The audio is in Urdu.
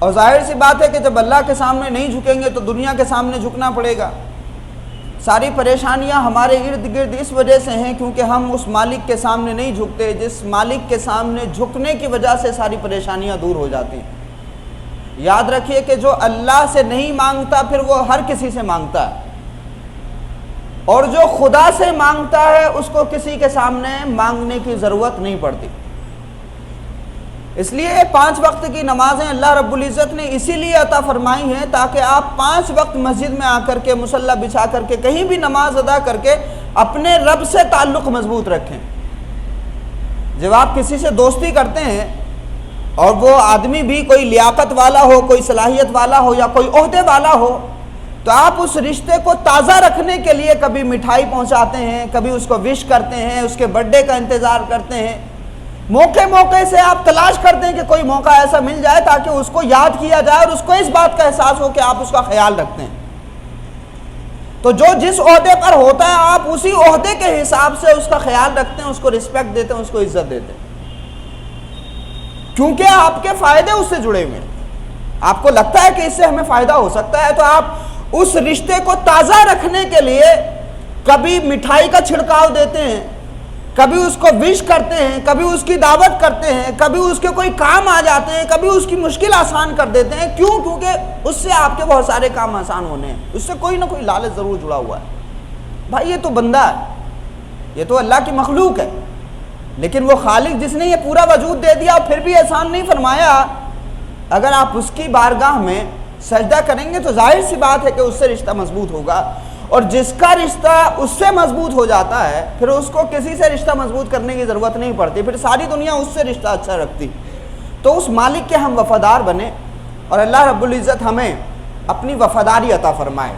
اور ظاہر سی بات ہے کہ جب اللہ کے سامنے نہیں جھکیں گے تو دنیا کے سامنے جھکنا پڑے گا۔ ساری پریشانیاں ہمارے ارد گرد اس وجہ سے ہیں کیونکہ ہم اس مالک کے سامنے نہیں جھکتے جس مالک کے سامنے جھکنے کی وجہ سے ساری پریشانیاں دور ہو جاتی ہیں۔ یاد رکھیے کہ جو اللہ سے نہیں مانگتا پھر وہ ہر کسی سے مانگتا ہے، اور جو خدا سے مانگتا ہے اس کو کسی کے سامنے مانگنے کی ضرورت نہیں پڑتی۔ اس لیے 5 وقت کی نمازیں اللہ رب العزت نے اسی لیے عطا فرمائی ہیں تاکہ آپ 5 وقت مسجد میں آ کر کے مصلی بچھا کر کے کہیں بھی نماز ادا کر کے اپنے رب سے تعلق مضبوط رکھیں۔ جب آپ کسی سے دوستی کرتے ہیں اور وہ آدمی بھی کوئی لیاقت والا ہو، کوئی صلاحیت والا ہو یا کوئی عہدے والا ہو، تو آپ اس رشتے کو تازہ رکھنے کے لیے کبھی مٹھائی پہنچاتے ہیں، کبھی اس کو وش کرتے ہیں، اس کے برتھ ڈے کا انتظار کرتے ہیں، موقع سے آپ تلاش کرتے ہیں کہ کوئی موقع ایسا مل جائے تاکہ اس کو یاد کیا جائے اور اس کو اس بات کا احساس ہو کہ آپ اس کا خیال رکھتے ہیں۔ تو جو جس عہدے پر ہوتا ہے آپ اسی عہدے کے حساب سے اس کا خیال رکھتے ہیں، اس کو رسپیکٹ دیتے ہیں، اس کو عزت دیتے ہیں، کیونکہ آپ کے فائدے اس سے جڑے ہوئے ہیں۔ آپ کو لگتا ہے کہ اس سے ہمیں فائدہ ہو سکتا ہے تو آپ اس رشتے کو تازہ رکھنے کے لیے کبھی مٹھائی کا چھڑکاؤ دیتے ہیں، کبھی اس کو وش کرتے ہیں، کبھی اس کی دعوت کرتے ہیں، کبھی اس کے کوئی کام آ جاتے ہیں، کبھی اس کی مشکل آسان کر دیتے ہیں۔ کیوں؟ کیونکہ اس سے آپ کے بہت سارے کام آسان ہونے ہیں، اس سے کوئی نہ کوئی لالچ ضرور جڑا ہوا ہے۔ بھائی یہ تو بندہ ہے، یہ تو اللہ کی مخلوق ہے، لیکن وہ خالق جس نے یہ پورا وجود دے دیا اور پھر بھی احسان نہیں فرمایا، اگر آپ اس کی بارگاہ میں سجدہ کریں گے تو ظاہر سی بات ہے کہ اس سے رشتہ مضبوط ہوگا، اور جس کا رشتہ اس سے مضبوط ہو جاتا ہے پھر اس کو کسی سے رشتہ مضبوط کرنے کی ضرورت نہیں پڑتی، پھر ساری دنیا اس سے رشتہ اچھا رکھتی۔ تو اس مالک کے ہم وفادار بنیں اور اللہ رب العزت ہمیں اپنی وفاداری عطا فرمائے۔